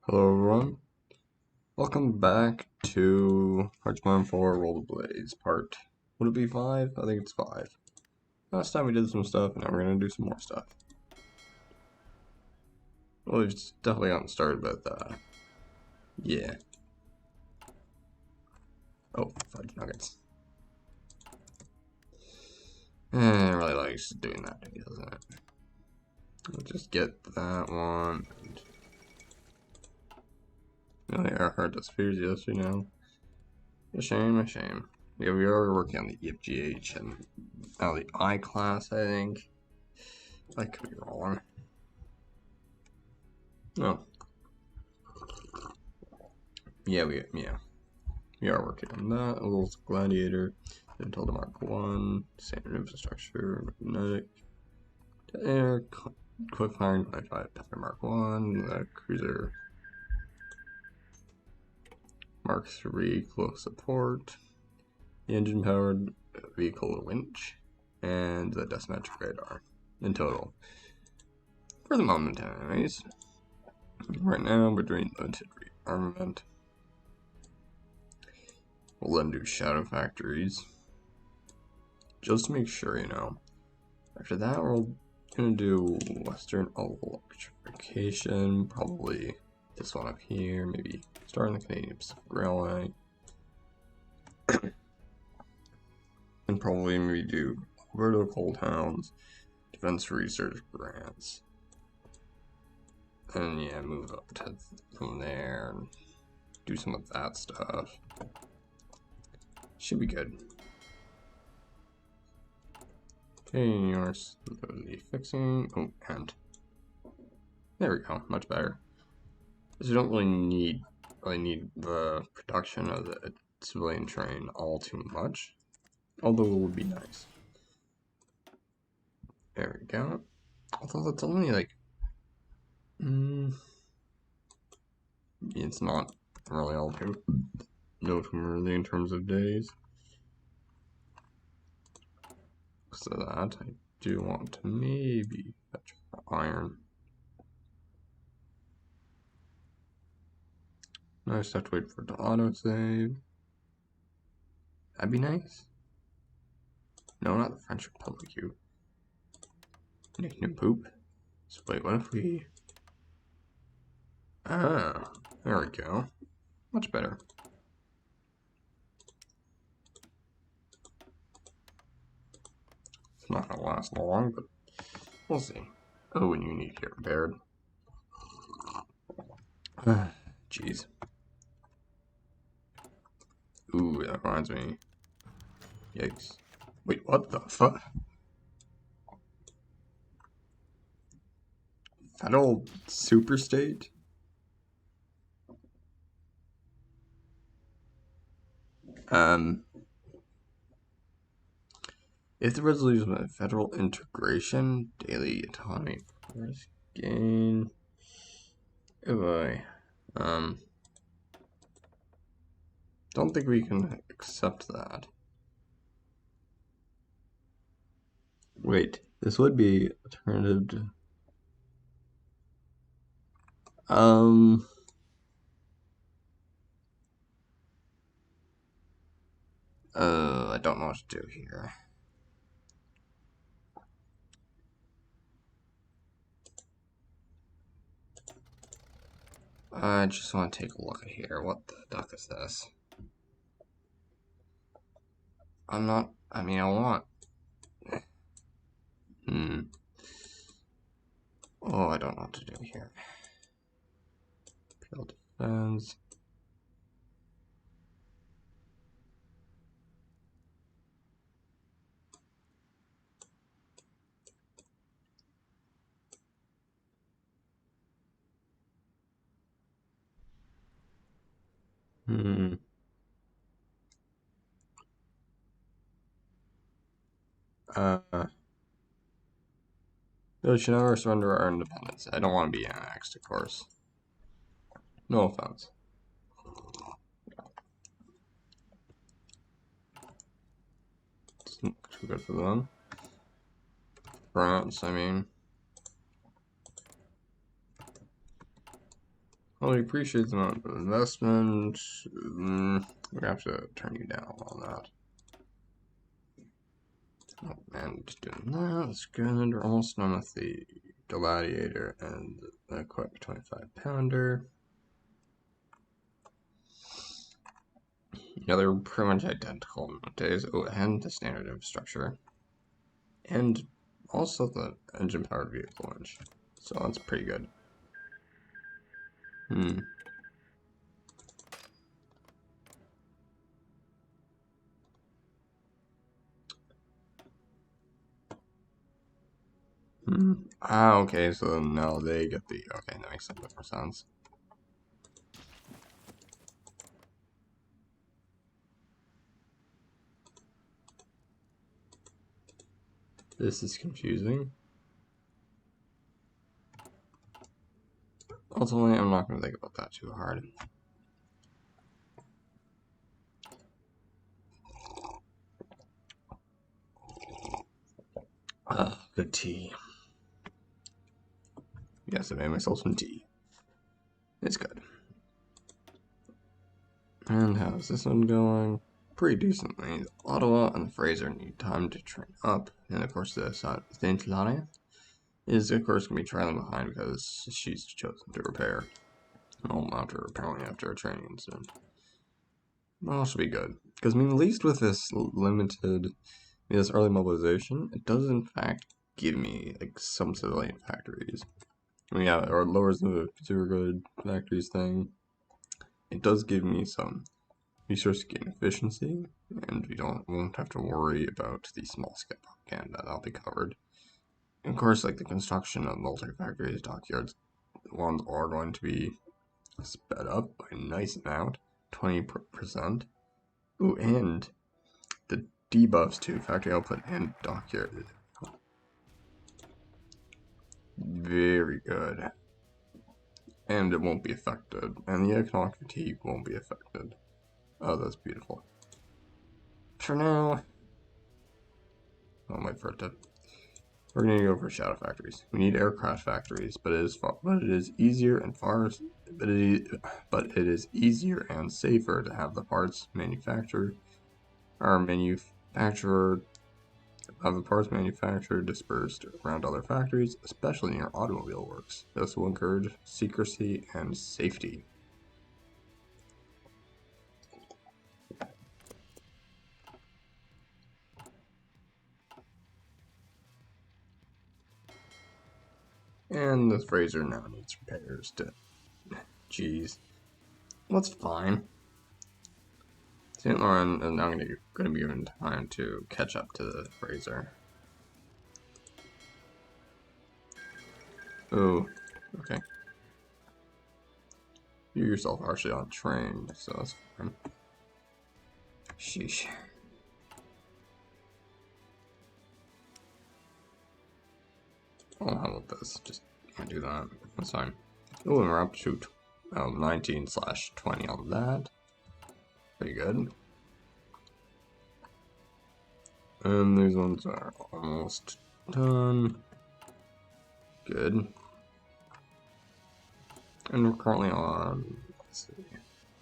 Hello everyone, welcome back to Pokemon 4 World Ablaze part, would it be 5? I think it's 5. Last time we did some stuff and now we're going to do some more stuff. Well, we've definitely gotten started with, yeah. Oh, fudge nuggets. It really likes doing that, doesn't it? We'll just get that one. Really, Earhart disappears, yes or no? A shame, a shame. Yeah, we are working on the EFGH and now the I class, I think. I could be wrong. No. Yeah, we are working on that. A little gladiator, Intel to Mark 1, standard infrastructure, magnetic, to air, quick firing 25 Pepper Mark 1, cruiser Mark 3, close support, the engine powered vehicle winch, and the decimetric radar in total. For the moment, anyways. Right now, we're doing limited rearmament. We'll then do shadow factories. Just to make sure, you know. After that, we're gonna do Western electrification, probably this one up here, maybe starting the Canadian Pacific Railway. And probably maybe do Alberta coal towns, defense research grants. And yeah, move up from there and do some of that stuff. Should be good. Okay, you're slowly fixing. Oh, and there we go, much better. Because we don't really need the production of the civilian train all too much, although it would be nice. There we go. Although that's only like, it's not really all too noteworthy in terms of days. So that I do want to maybe fetch iron. Now I just have to wait for it to autosave. That'd be nice. No, not the French Republic, you poop. So wait, what if we... Ah, there we go. Much better. It's not gonna last long, but we'll see. Oh, and you need to get repaired. Jeez. Ooh, that reminds me. Yikes. Wait, what the fuck? Federal superstate? If the resolution of federal integration, daily autonomy, risk gain. Oh boy. Don't think we can accept that. Wait, this would be alternative to... I don't know what to do here. I just want to take a look at here. What the duck is this? I want... Oh, I don't know what to do here. Field defense. We should never surrender our independence. I don't want to be annexed, of course. No offense. It's not too good for them. France, I mean. Well, we appreciate the amount of investment. We have to turn you down on that. Oh man, just doing that. That's good. We're almost done with the Gladiator and the quick 25-pounder. Yeah, they're pretty much identical nowadays. Oh, and the standard infrastructure. And also the engine-powered vehicle launch. So that's pretty good. Ah, okay, so now they get the... Okay, that makes more sense. This is confusing. Ultimately, I'm not going to think about that too hard. Good tea. Yes, I made myself some tea. It's good. And how's this one going? Pretty decently. Ottawa and Fraser need time to train up, and of course the Saint Lana is of course going to be trailing behind because she's chosen to repair. Well, apparently after a training incident. Well, should be good. Because, I mean, at least with this this early mobilization, it does in fact give me, like, some civilian factories. I mean, yeah, or it lowers the super good factories thing. It does give me some resource gain efficiency, and won't have to worry about the small scale propaganda. That'll be covered. And of course, like, the construction of military factories, dockyards, the ones are going to be sped up by a nice amount, 20%. Ooh, and the debuffs to factory output and dockyard. Very good. And it won't be affected. And the economic fatigue won't be affected. Oh, that's beautiful. For now, I'll wait for it to... We're gonna go for shadow factories. We need aircraft factories, but it is easier and easier and safer to have the parts manufactured dispersed around other factories, especially near automobile works. This will encourage secrecy and safety. And the Fraser now needs repairs to... Jeez. Well, that's fine. St. Laurent is now going to be given time to catch up to the Fraser. Oh, okay. You yourself are actually on train, so that's fine. Sheesh. Oh, how about this? Just can't do that. That's fine. Oh, and we're up to 19/20 on that. Pretty good. And these ones are almost done. Good. And we're currently on, let's see,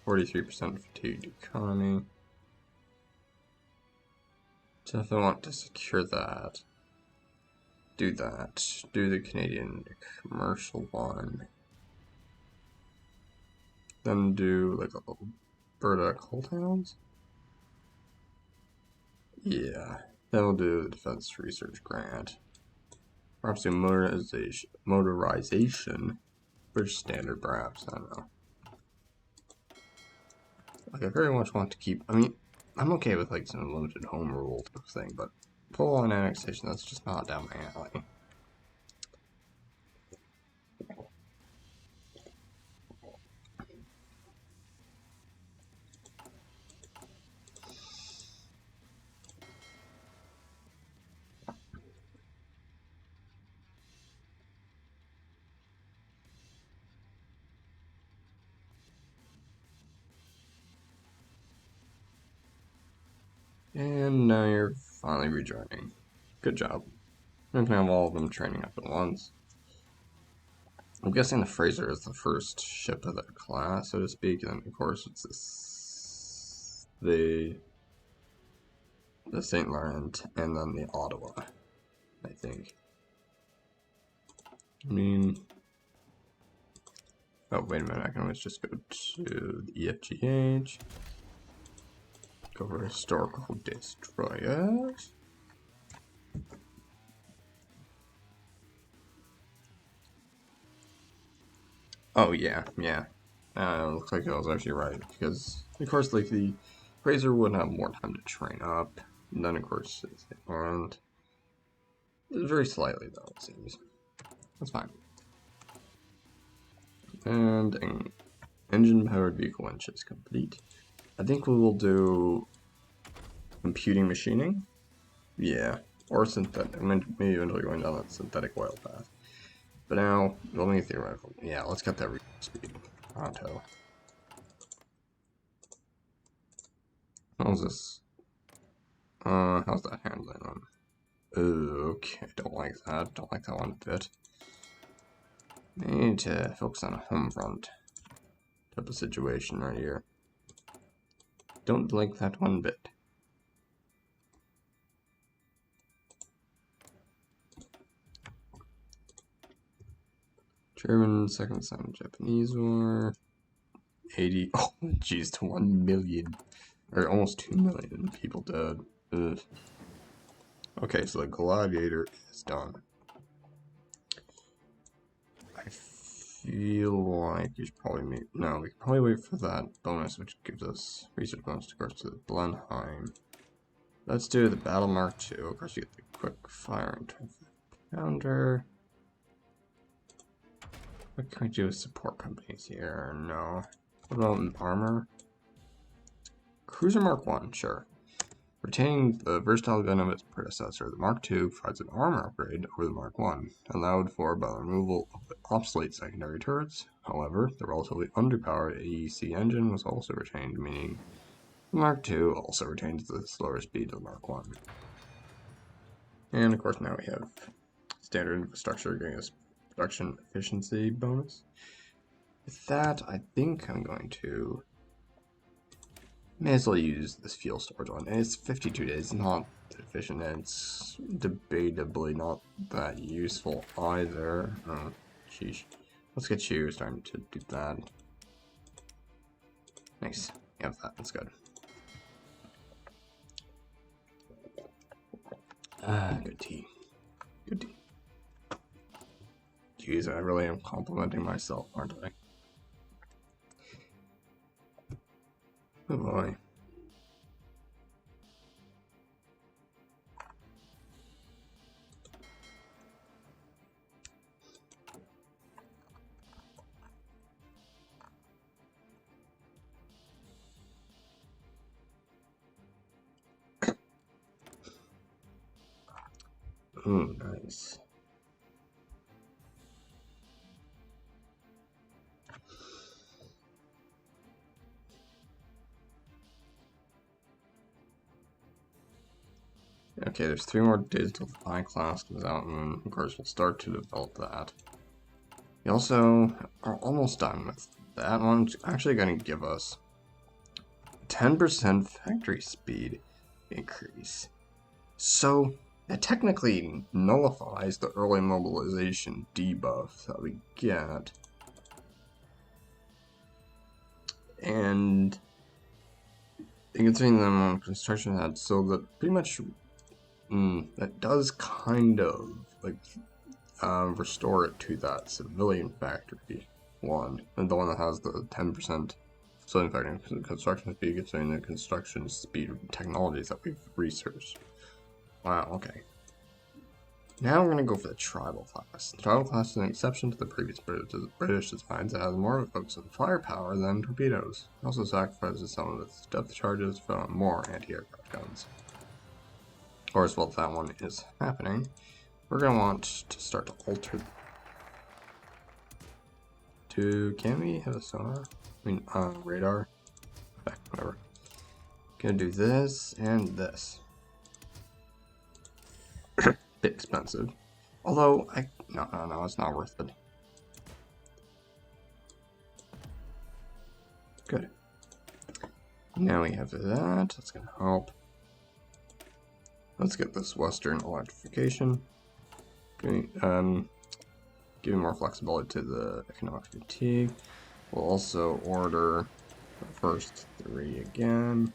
43% fatigued economy. So if I want to secure that, do that. Do the Canadian commercial one. Then do like Alberta coal towns. Yeah, then we'll do the Defense Research Grant. Perhaps do motorization, British Standard, perhaps. I don't know. Like, I very much want to keep. I mean, I'm okay with like some limited home rule type of thing, but full-on annexation, that's just not down my alley. And now you're finally rejoining. Good job. I'm gonna have all of them training up at once. I'm guessing the Fraser is the first ship of their class, so to speak, and of course it's this, the St. Laurent, and then the Ottawa, I think. I mean, oh wait a minute, I can always just go to the EFGH, go for historical destroyers. Oh yeah, yeah. Looks like I was actually right, because of course, like the Fraser would have more time to train up, and then of course it's and very slightly though it seems. That's fine. And an engine-powered vehicle winch is complete. I think we will do computing machining. Yeah, or synthetic. I mean, maybe eventually going down that synthetic oil path. But now, only theoretical. Yeah, let's get that speed. Auto. How's this? How's that handling them? Okay, don't like that. Don't like that one bit. Need to focus on a home front type of situation right here. Don't like that one bit. German, second son, Japanese war. 80, oh jeez, to 1 million. Or almost 2 million people dead. Ugh. Okay, so the Gladiator is done. I feel like you should probably make, no, we can probably wait for that bonus, which gives us research bonus to go to the Blenheim. Let's do the Battle Mark II. Of course, you get the quick fire and 25 pounder. What can we do with support companies here? No. What about armor? Cruiser Mark I, sure. Retaining the versatile gun of its predecessor, the Mark II provides an armor upgrade over the Mark I, allowed for by the removal of the obsolete secondary turrets. However, the relatively underpowered AEC engine was also retained, meaning the Mark II also retains the slower speed of the Mark I. And of course now we have standard infrastructure giving us production efficiency bonus. With that, I think I'm going to may as well use this fuel storage one. And it's 52 days, not efficient, and it's debatably not that useful either. Oh, sheesh. Let's get you starting to do that. Nice. You have that. That's good. Good tea. Good tea. Jeez, I really am complimenting myself, aren't I? Oh boy. Oh, nice. Okay, there's 3 more days until the I class comes out, and of course we'll start to develop that. We also are almost done with that one. It's actually going to give us 10% factory speed increase. So that technically nullifies the early mobilization debuff that we get. And considering them on construction head, so that pretty much that does kind of like restore it to that civilian factory one, and the one that has the 10% civilian factory construction speed, considering the construction speed technologies that we've researched. Wow, okay. Now we're going to go for the tribal class. The tribal class is an exception to the previous British designs. It has more of a focus on firepower than torpedoes. It also sacrifices some of its depth charges for more anti-aircraft guns. Of course, while that one is happening, we're going to want to start to alter. Can we have a sonar? I mean, radar? Whatever. Gonna do this and this. Bit expensive. Although, no, it's not worth it. Good. Now we have that. That's going to help. Let's get this Western electrification. Giving more flexibility to the economic fatigue. We'll also order the first 3 again.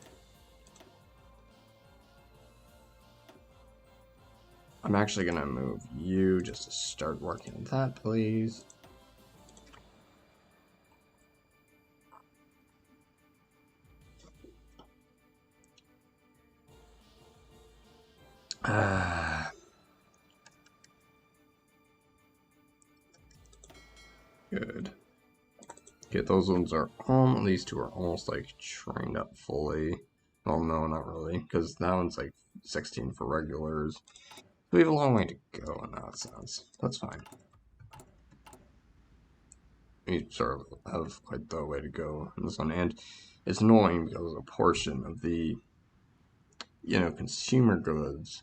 I'm actually going to move you just to start working on that, please. Good. Okay, those ones are these 2 are almost like trained up fully. Well, no, not really, because that one's like 16 for regulars. We have a long way to go in that sense. That's fine. We sort of have quite the way to go in this one, and it's annoying because a portion of the, consumer goods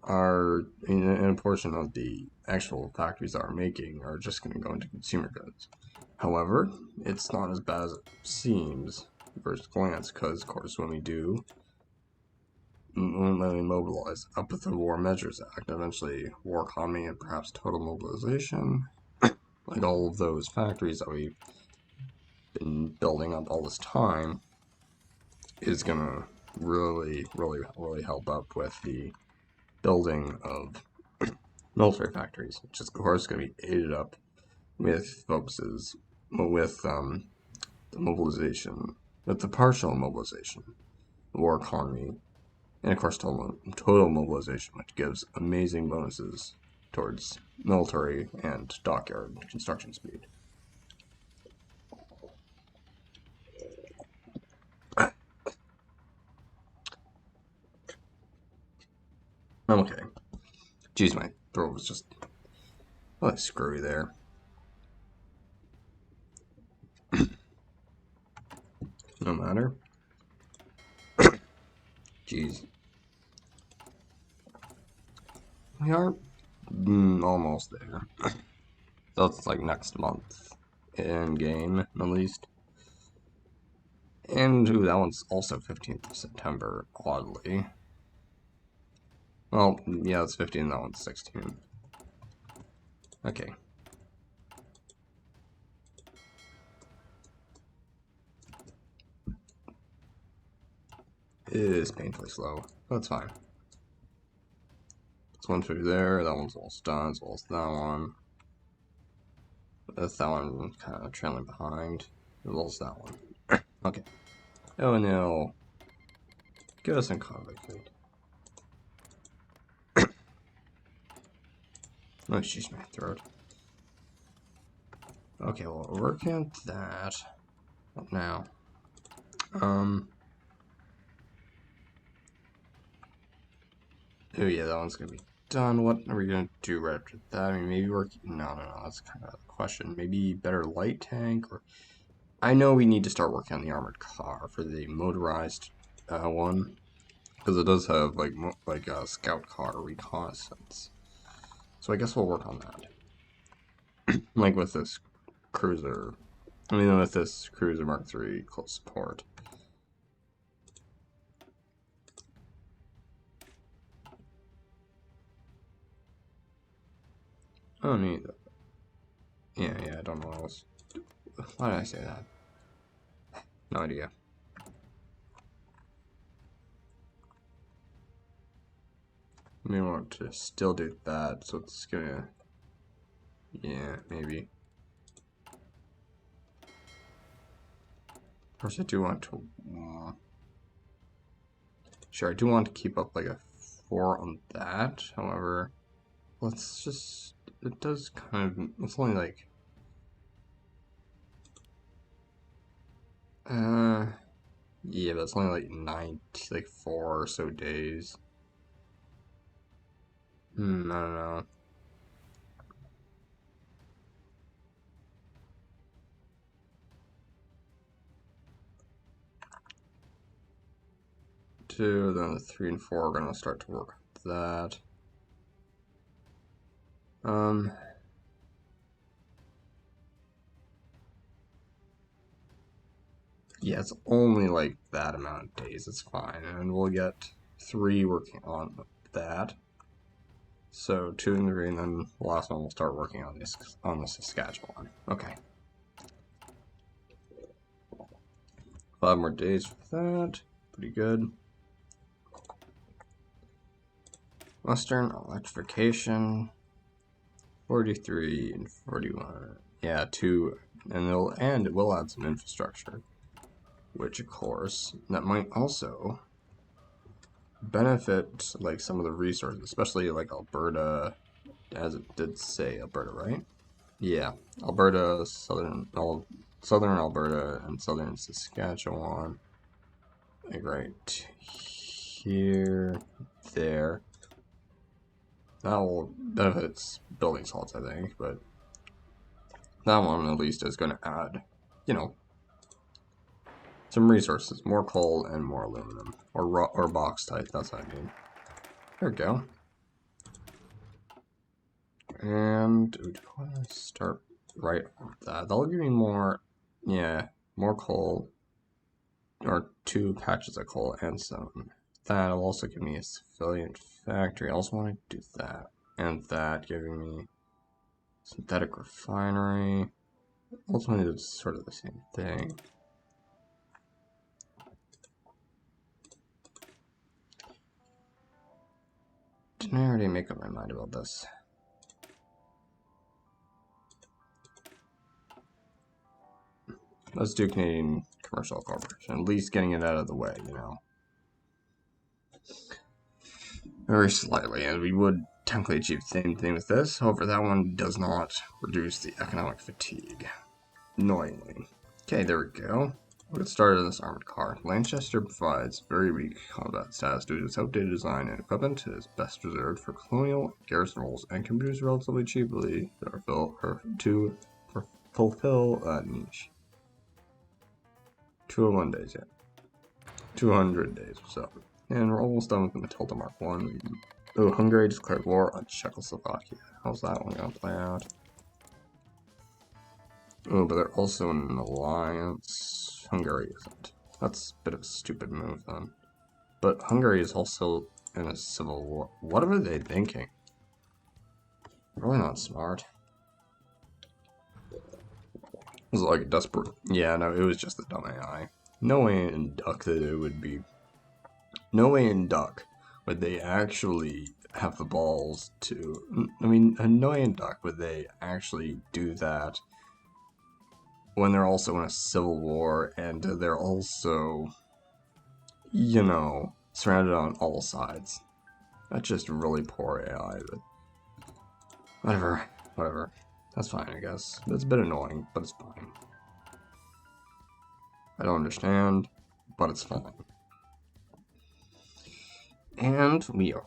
are, and a portion of the actual factories that are making are just going to go into consumer goods. However, it's not as bad as it seems at first glance, because, of course, when we mobilize up with the War Measures Act, eventually war economy and perhaps total mobilization, like all of those factories that we've been building up all this time, is gonna really help up with the building of military factories, which is of course going to be aided up with the mobilization, with the partial mobilization, the war economy, and of course total mobilization, which gives amazing bonuses towards military and dockyard construction speed. I'm okay. Jeez, my throat was just really screwy there. No matter. Jeez. We are almost there. So it's like next month in game, at least. And ooh, that one's also 15th of September, oddly. Well, yeah, it's 15, that one's 16. Okay. It is painfully slow. That's fine. This one through there, that one's almost done, as well as that one. That's that one kind of trailing behind, as well as that one. Okay. Oh no. Give us some combat food. Oh, jeez, my throat. Okay, well, we're working on that. What now? Oh yeah, that one's gonna be done. What are we gonna do right after that? I mean, maybe work. No, that's kind of a question. Maybe better light tank, or I know we need to start working on the armored car for the motorized one, because it does have like a scout car reconnaissance. So I guess we'll work on that, like with this cruiser. I mean, with this cruiser Mark III close support. Oh, neat. Yeah, I don't know what else. Why did I say that? No idea. We want to still do that, so it's gonna... Yeah, maybe. Of course, I do want to... Sure, I do want to keep up like a 4 on that. However, let's just... It does kind of... It's only like... Yeah, but it's only like 4 or so days. I don't know. Two, then the 3 and 4 are gonna start to work on that. Yeah, it's only like that amount of days. It's fine, and we'll get 3 working on that. So 2 and 3, and then the last one we'll start working on the Saskatchewan. Okay. 5 more days for that. Pretty good. Western electrification. 43 and 41. Yeah, 2, and it will add some infrastructure. Which, of course, that might also benefit like some of the resources, especially like Alberta, as it did say Alberta, right? Yeah, Alberta, southern Alberta, and southern Saskatchewan. Like right here, there. That will benefit building slots, I think, but that one at least is going to add, you know, some resources, more coal and more aluminum, or bauxite. That's what I mean. There we go. And do I want to start right with that? That'll give me more, yeah, more coal, or 2 patches of coal and some. That'll also give me a civilian factory. I also want to do that, and that giving me synthetic refinery. Ultimately, it's sort of the same thing. Didn't I already make up my mind about this? Let's do Canadian Commercial Corporation. At least getting it out of the way, you know. Very slightly, and we would technically achieve the same thing with this. However, that one does not reduce the economic fatigue. Annoyingly. Okay, there we go. We'll get started on this armored car. Lanchester provides very weak combat status due to its outdated design and equipment. It is best reserved for colonial garrison roles and can be used relatively cheaply to fulfill that niche. 201 days, yeah. 200 days or so. And we're almost done with the Matilda Mark 1. Oh, Hungary declared war on Czechoslovakia. How's that one gonna play out? Oh, but they're also in an alliance. Hungary isn't. That's a bit of a stupid move then. But Hungary is also in a civil war. What are they thinking? Really not smart. It was like a desperate... Yeah, no, it was just the dumb AI. No way in duck that it would be... No way in duck would they actually have the balls to... I mean, no way in duck would they actually do that when they're also in a civil war and they're also, you know, surrounded on all sides. That's just really poor AI, but whatever. That's fine, I guess. It's a bit annoying, but it's fine. I don't understand, but it's fine. And we are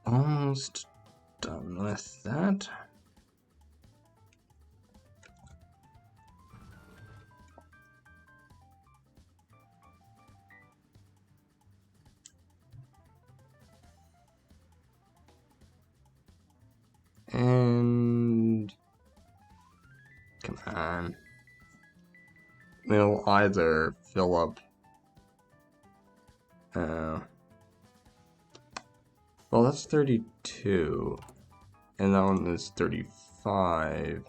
almost done with that. And come on. We'll either fill up well, that's 32 and that one is 35.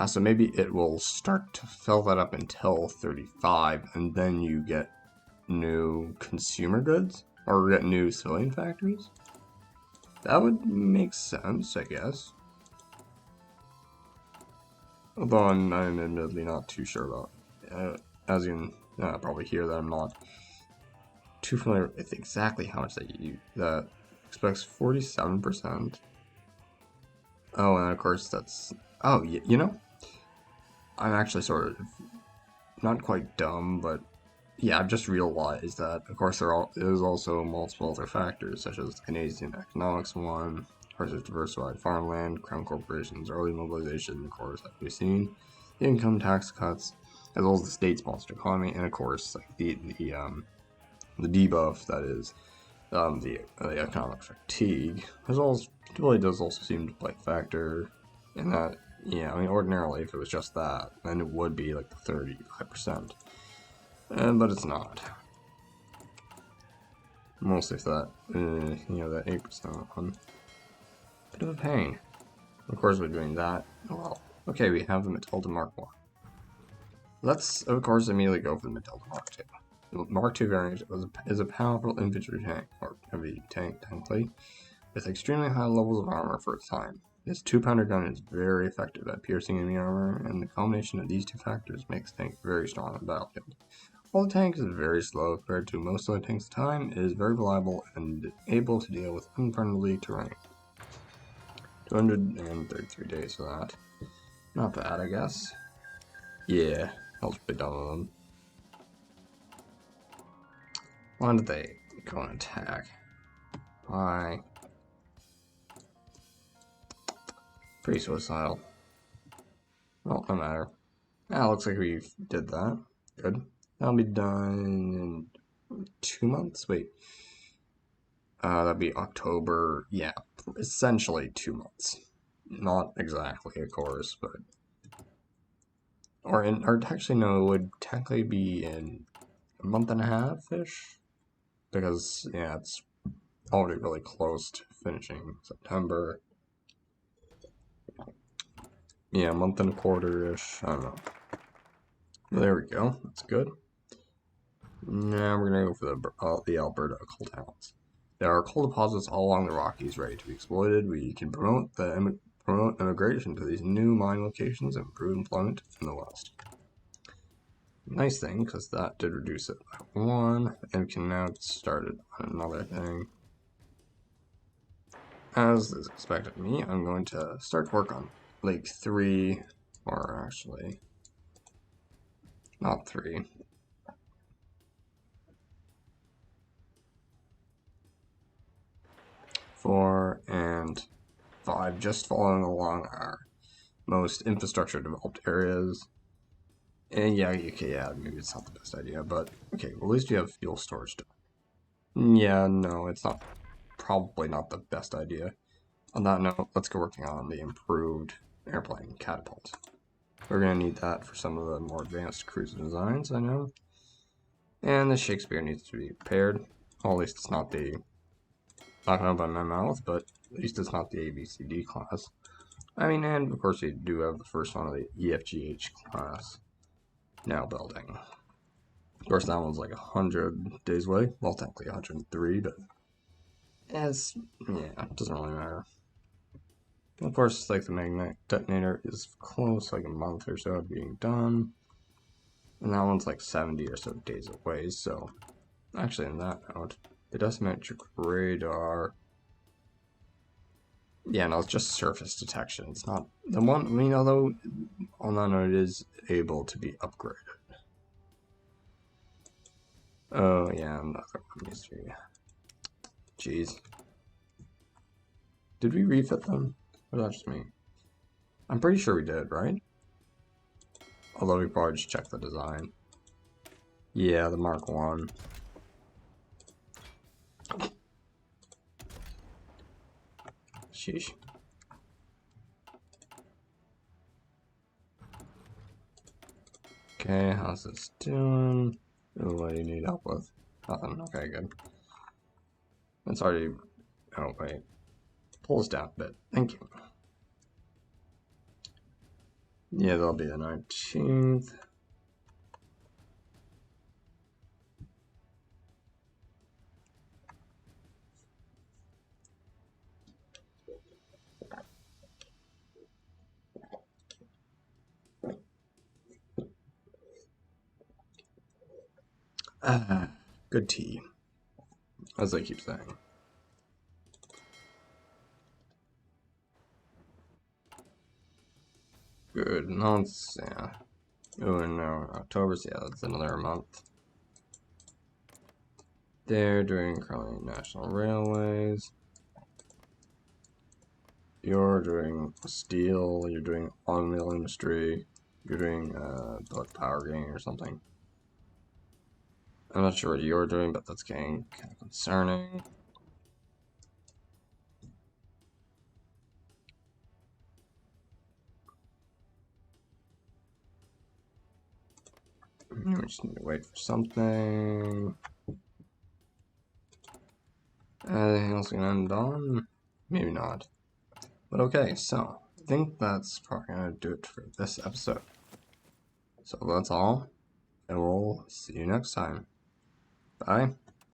So maybe it will start to fill that up until 35 and then you get new consumer goods or get new civilian factories. That would make sense, I guess. Although I'm admittedly not too sure about, as you can probably hear that I'm not too familiar with exactly how much that expects 47%. Oh, and of course that's, oh, you know, I'm actually sort of not quite dumb, but yeah, I've just realized that, of course, there's also multiple other factors, such as the Canadian economics one, versus diversified farmland, crown corporations, early mobilization, of course, like we've seen, the income tax cuts, as well as the state-sponsored economy, and of course, like the debuff that is the economic fatigue, as well as really does also seem to play a factor in that Yeah, I mean, ordinarily, if it was just that, then it would be like the 35%. But it's not. Mostly if that, that 8% one. Bit of a pain. Of course, we're doing that. Well, okay, we have the Matilda Mark 1. Let's, of course, immediately go for the Matilda Mark 2. The Mark 2 variant is a powerful infantry tank, or heavy tank, technically, with extremely high levels of armor for its time. This 2-pounder gun is very effective at piercing enemy armor, and the combination of these two factors makes the tank very strong on the battlefield. While the tank is very slow compared to most other tanks at the time, it is very reliable and able to deal with unfriendly terrain. 233 days for that. Not bad, I guess. Yeah, I was pretty done with them. Why did they go and attack? Why? Pretty suicidal. Well, no matter. Ah, looks like we did that. Good. That'll be done in 2 months? Wait. That'd be October. Yeah, essentially 2 months. Not exactly, of course, but... Or actually, no, it would technically be in a month and a half-ish? Because, yeah, it's already really close to finishing September. Yeah, a month and a quarter-ish. I don't know. There we go. That's good. Now we're gonna go for the Alberta coal towns. There are coal deposits all along the Rockies ready to be exploited. We can promote immigration to these new mine locations and improve employment in the West. Nice thing, because that did reduce it by 1, and we can now get started on another thing. As is expected of me, I'm going to start work on Lake 3, or actually, not 3. 4 and 5, just following along our most infrastructure developed areas. And yeah, okay, yeah, maybe it's not the best idea, but okay, well, at least you have fuel storage done. Yeah, no, it's not, probably not the best idea. On that note, let's go working on the improved airplane catapult. We're going to need that for some of the more advanced cruiser designs, I know. And the Shakespeare needs to be repaired. Well, at least it's not the, not going to by my mouth, but at least it's not the ABCD class. I mean, and of course we do have the first one of the EFGH class now building. Of course, that one's like 100 days away. Well, technically 103, but it's, yeah, it doesn't really matter. Of course, like the magnet detonator is close, like a month or so of being done. And that one's like 70 or so days away, so actually on that note, the dosimetric radar, yeah, no, it's just surface detection. It's not the one, I mean, although on that note, it is able to be upgraded. Oh, yeah, another one needs to be. Jeez. Did we refit them? Or was that just me? I'm pretty sure we did, right? Although we probably just checked the design. Yeah, the Mark 1. Sheesh. Okay, how's this doing? Oh, what do you need help with? Nothing. Okay, good. It's already... Oh, wait. Pull this down a bit. Thank you. Yeah, that'll be the 19th. Good tea, as I keep saying. Good months, yeah. Oh, and no, October, so yeah, that's another month. They're doing currently national railways. You're doing steel, you're doing automobile industry, you're doing like power gain or something. I'm not sure what you're doing, but that's getting kind of concerning. We just need to wait for something. Anything else gonna end on? Maybe not. But okay, so I think that's probably gonna do it for this episode. So that's all, and we'll see you next time. Bye.